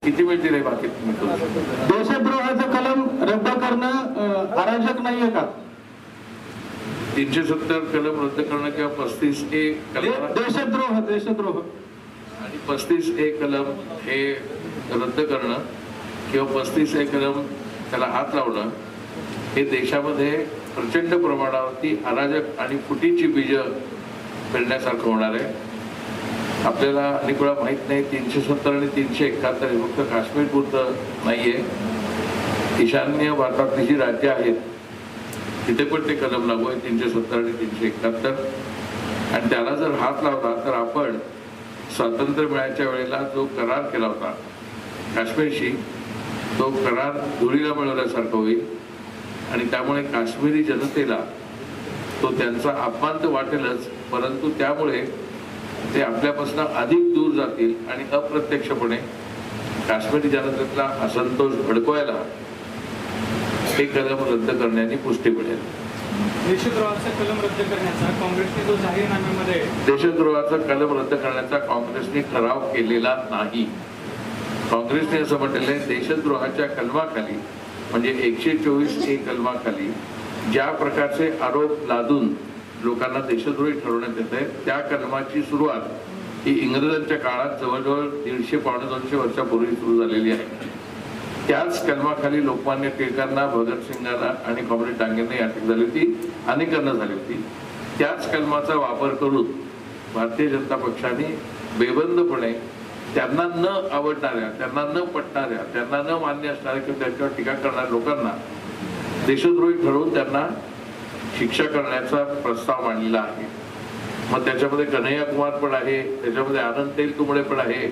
किती मिळतील हे बाकी तुम्ही करू शकता. देशद्रोहाचं कलम रद्द करणं अराजक नाहीये का? 370 कलम रद्द करणं किंवा 35A कलम देशद्रोह आणि 35A कलम हे रद्द करणं किंवा 35A कलम त्याला हात लावणं हे देशामध्ये प्रचंड प्रमाणावरती अराजक आणि फुटीची बीज पेरण्यासारखं होणार आहे. आपल्याला अनेक वेळा माहित नाही 370 आणि 371 हे फक्त काश्मीर पुरतं नाहीये. ईशान्य भारतातली जी राज्य आहेत तिथे पण ते कलम लागू आहे 370 आणि 371. आणि त्याला जर हात लावला तर आपण स्वातंत्र्य मिळायच्या वेळेला जो करार केला होता काश्मीरशी तो करार धुळीला मिळवल्यासारखं होईल. आणि त्यामुळे काश्मीरी जनतेला तो त्यांचा अपमान तर वाटेलच, परंतु त्यामुळे ते आपल्यापासून अधिक दूर जातील आणि अप्रत्यक्षपणे काश्मीरी जनतेतला असंतोष भडकवायला हे कलम रद्द करण्याची पुष्टी मिळेल. देशद्रोहाचा कलम रद्द करण्याचा काँग्रेसने जो जाहीरनाम्यामध्ये देशद्रोहाचा कलम रद्द करण्याचा काँग्रेसने ठराव केलेला नाही. काँग्रेसने असं म्हटलेलं आहे देशद्रोहाच्या कलमाखाली म्हणजे 124A कलमाखाली ज्या प्रकारचे आरोप लादून लोकांना देशद्रोही ठरवण्यात येत आहे त्या कलमाची सुरुवात ही इंग्रजांच्या काळात जवळजवळ 150-200 वर्षापूर्वी सुरू झालेली आहे. त्याच कलमाखाली लोकमान्य टिळकांना, भगतसिंगांना आणि कॉम्रेड डांगेंना अटक झाली होती, अनेकांना झाली होती. त्याच कलमाचा वापर करून भारतीय जनता पक्षाने बेबंदपणे त्यांना न आवडणाऱ्या, त्यांना न पटणाऱ्या, त्यांना न मान्य असणाऱ्या किंवा त्यांच्यावर टीका करणाऱ्या लोकांना देशद्रोही ठरवून त्यांना शिक्षा करण्याचा प्रस्ताव मांडलेला आहे. मग त्याच्यामध्ये कन्हैया कुमार पण आहे, त्याच्यामध्ये आनंद तेलतुंबडे पण आहे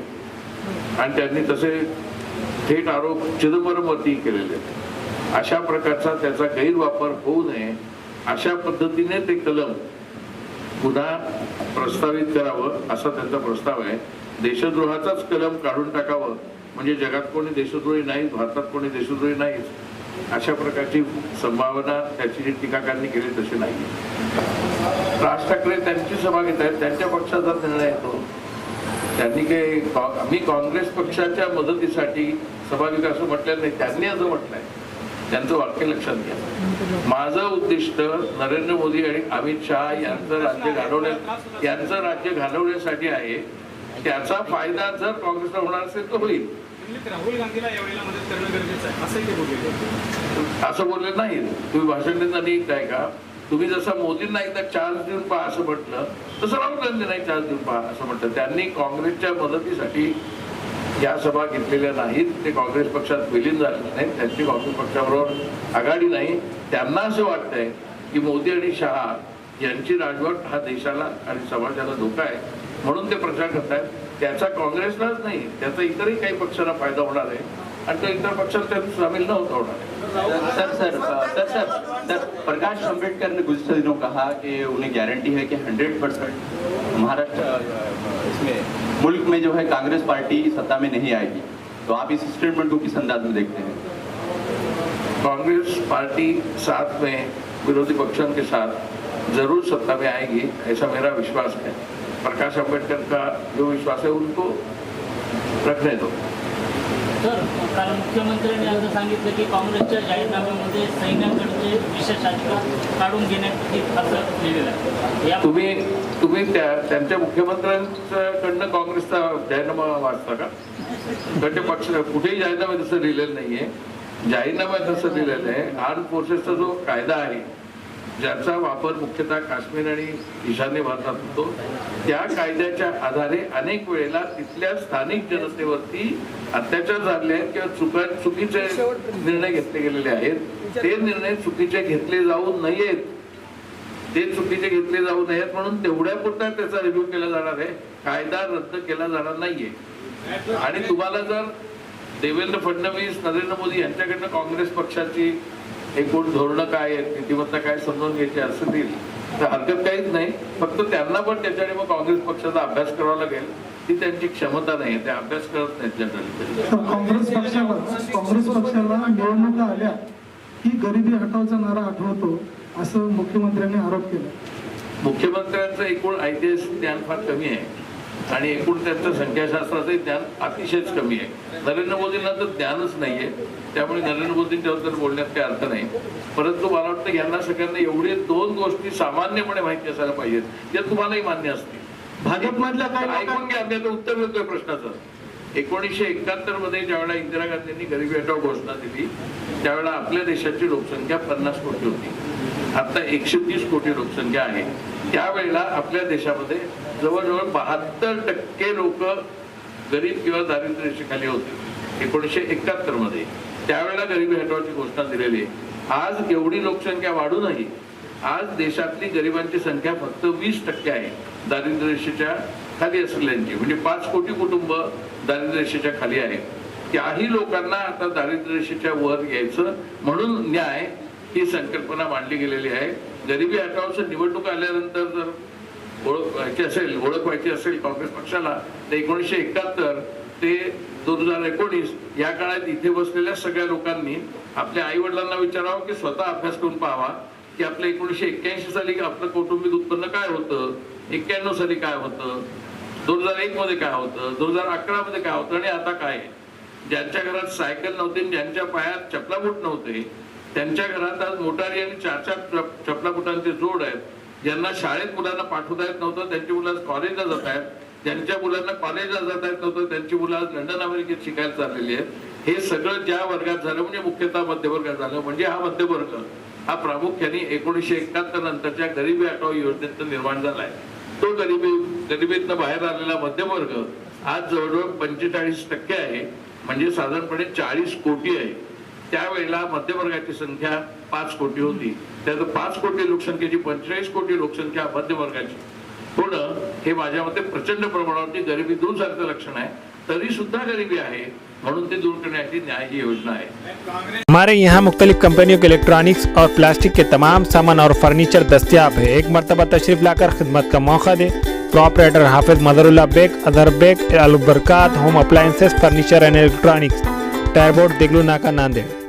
आणि त्यांनी तसे थेट आरोप चिदंबरमवरती केलेले आहेत. अशा प्रकारचा त्याचा गैरवापर होऊ नये अशा पद्धतीने ते कलम पुन्हा प्रस्तावित करावं असा त्यांचा प्रस्ताव आहे. देशद्रोहाचाच कलम काढून टाकावं म्हणजे जगात कोणी देशद्रोही नाही, भारतात कोणी देशद्रोही नाहीच अशा प्रकारची संभावना त्याची जी टीकाकारांनी केली तशी नाही. राज ठाकरे त्यांची सभा घेत आहेत, त्यांच्या पक्षाचा निर्णय येतो. त्यांनी काही आम्ही काँग्रेस पक्षाच्या मदतीसाठी सभा घेतो असं म्हटलेलं नाही, त्यांनी असं म्हटलंय. त्यांचं वाक्य लक्षात घ्या. माझं उद्दिष्ट नरेंद्र मोदी आणि अमित शहा यांचं राज्य घालवण्यासाठी आहे. त्याचा फायदा जर काँग्रेसला होणार असेल तर होईल. राहुल गांधीला यावेळेला मदत करणं गरजेचं आहे असंही ते बोलले. असं बोलले नाही. तुम्ही भाषण देताना नीट आहे का? तुम्ही जसं मोदींना एकदा चार्ज देऊन पहा असं म्हटलं तसं राहुल गांधींना चार्ज देऊन पहा असं म्हटलं. त्यांनी काँग्रेसच्या मदतीसाठी या सभा घेतलेल्या नाहीत. ते काँग्रेस पक्षात विलीन झालेले नाहीत. त्यांची काँग्रेस पक्षाबरोबर आघाडी नाही. त्यांना असं वाटतंय की मोदी आणि शहा यांची राजवट हा देशाला आणि समाजाला धोका आहे म्हणून ते प्रचार करतायत. त्याचा काँग्रेसलाच नाही, त्याचा इतरही काही पक्षांना फायदा होणार आहे आणि तो इतर पक्षात त्यात सामील न होता होणार है. सर प्रकाश अम्बेडकर ने कुछ दिनों कहा कि उन्हें गारंटी है कि 100% महाराष्ट्र इसमें मुल्क में जो है कांग्रेस पार्टी सत्ता में नहीं आएगी. तो आप इस स्टेटमेंट को किस अंदाज में देखते हैं? कांग्रेस पार्टी साथ में विरोधी पक्षों के साथ जरूर सत्ता में आएगी ऐसा मेरा विश्वास है. प्रकाश अम्बेडकर का जो विश्वास है उनको रखने दो. सर, काल मुख्यमंत्र्यांनी असं सांगितलं की काँग्रेसच्या जाहीरनाम्यामध्ये सैन्याकडचे विशेषाधिकार काढून घेण्यासाठी असं लिहिलेलं आहे. तुम्ही त्यांच्या मुख्यमंत्र्यांकडनं काँग्रेसचा जाहीरनामा वाचता का? त्यांच्या पक्ष कुठेही जाहीरनामा तसं लिहिलेलं नाहीये. जाहीरनाम्यात तसं लिहिलेलं आहे आर्म फोर्सेसचा जो कायदा आहे ज्याचा वापर मुख्यतः काश्मीर आणि ईशान्य भारतात होतो त्या कायद्याच्या आधारे अनेक वेळेला तिथल्या स्थानिक जनतेवरती अत्याचार झाले आहेत किंवा चुकीचे निर्णय घेतले गेलेले आहेत. ते निर्णय चुकीचे घेतले जाऊ नयेत. ते चुकीचे घेतले जाऊ नयेत म्हणून तेवढ्यापुरता त्याचा रिव्ह्यू केला जाणार आहे. कायदा रद्द केला जाणार नाहीये. आणि तुम्हाला जर देवेंद्र फडणवीस, नरेंद्र मोदी यांच्याकडनं काँग्रेस पक्षाची एकूण धोरणं काय आहेत, नीतिमत्ता काय समजून घ्यायची असतील तर हरकत काहीच नाही. फक्त त्यांना पण त्याच्याने मग काँग्रेस पक्षाचा अभ्यास करावा लागेल. ती त्यांची क्षमता नाही, ते अभ्यास करत नाहीत जनरली. काँग्रेस पक्षाला निवडणुका आल्या की गरिबी हटवचा नारा आठवतो असं मुख्यमंत्र्यांनी आरोप केला. मुख्यमंत्र्यांचं एकूण ऐतिहासिक ज्ञान फार कमी आहे. आणि एकूण त्यांचं संख्याशास्त्राचंही ज्ञान अतिशयच कमी आहे. नरेंद्र मोदींना तर ज्ञानच नाहीये, त्यामुळे नरेंद्र मोदींच्याबद्दल बोलण्यात काही अर्थ नाही. परंतु मला वाटतं यांना सगळ्यांना एवढे 2 गोष्टी सामान्यपणे माहिती असायला पाहिजेत, ज्या तुम्हालाही मान्य असतील. भाजपमधल्या काही ऐकून घ्या, त्याचं उत्तर देतोय प्रश्नाचं. 1971 मध्ये ज्यावेळेला इंदिरा गांधींनी गरिबी हटाव घोषणा दिली, त्यावेळेला आपल्या देशाची लोकसंख्या 50 कोटी होती. आता 130 कोटी लोकसंख्या आहे. त्यावेळेला आपल्या देशामध्ये जवळजवळ 72% लोक गरीब किंवा दारिद्र्य रेषेखाली होते 1971 मध्ये. त्यावेळेला गरिबी हटवाची घोषणा दिलेली आहे. आज एवढी लोकसंख्या वाढूनही आज देशातली गरिबांची संख्या फक्त 20% आहे दारिद्र्य रेषेच्या खाली असलेल्यांची. म्हणजे 5 कोटी कुटुंब दारिद्र्य रेषेच्या खाली आहे. त्याही लोकांना आता दारिद्र्य रेषेच्या वर यायचं म्हणून न्याय ही संकल्पना मांडली गेलेली आहे. गरिबी हटावचं निवडणूक आल्यानंतर जर ओळख व्हायची असेल काँग्रेस पक्षाला, तर 1971 ते 2019 या काळात इथे बसलेल्या सगळ्या लोकांनी आपल्या आई वडिलांना विचारावं की स्वतः अभ्यास करून पाहावा की आपलं 1981 साली आपलं कौटुंबिक उत्पन्न काय होतं, 91 साली काय होतं, 2001 मध्ये काय होतं, 2011 मध्ये काय होतं आणि आता काय आहे. ज्यांच्या घरात सायकल नव्हती, ज्यांच्या पायात चपलाबूट नव्हते, त्यांच्या घरात आज मोटारी आणि 4 चपलाबुटांचे जोड आहेत. ज्यांना शाळेत मुलांना पाठवता येत नव्हतं, त्यांची मुलं आज कॉलेजला जात आहेत. ज्यांच्या मुलांना कॉलेजला जाता येत नव्हतं, त्यांची मुलं आज लंडन अमेरिकेत शिकायला चाललेली आहेत. हे सगळं ज्या वर्गात झालं म्हणजे मुख्यतः मध्यवर्गात झालं. म्हणजे हा मध्यवर्ग हा प्रामुख्याने 1971 नंतरच्या गरिबी हटाव योजनेतून निर्माण झालाय. तो गरिबीतनं बाहेर आलेला मध्यवर्ग आज जवळजवळ 45% आहे. म्हणजे साधारणपणे 40 कोटी आहे. त्यावेळेला मध्यवर्गाची संख्या 5 कोटी होती. त्यात 5 कोटी लोकसंख्येची 45 कोटी लोकसंख्या मध्यवर्गाची होणं हे माझ्या मते प्रचंड प्रमाणावरती गरिबी दूर झाल्याचं लक्षण आहे. तरी सुद्धा गरिबी आहे म्हणून ते दूर करण्याची न्याय ही योजना आहे. हमारे यहाँ मुख्तलिफ कंपनियों के इलेक्ट्रॉनिक्स और प्लास्टिक के तमाम सामान और फर्नीचर दस्तियाब है. एक मरतबा तशरीफ लाकर खिदमत का मौका दे. प्रॉपरेटर हाफिज मदरुल्लाह बेग, अदर Baig, Al Barkat home appliances, furniture and electronics, टायरबोर्ड, देगलू नाका, नांदेड़.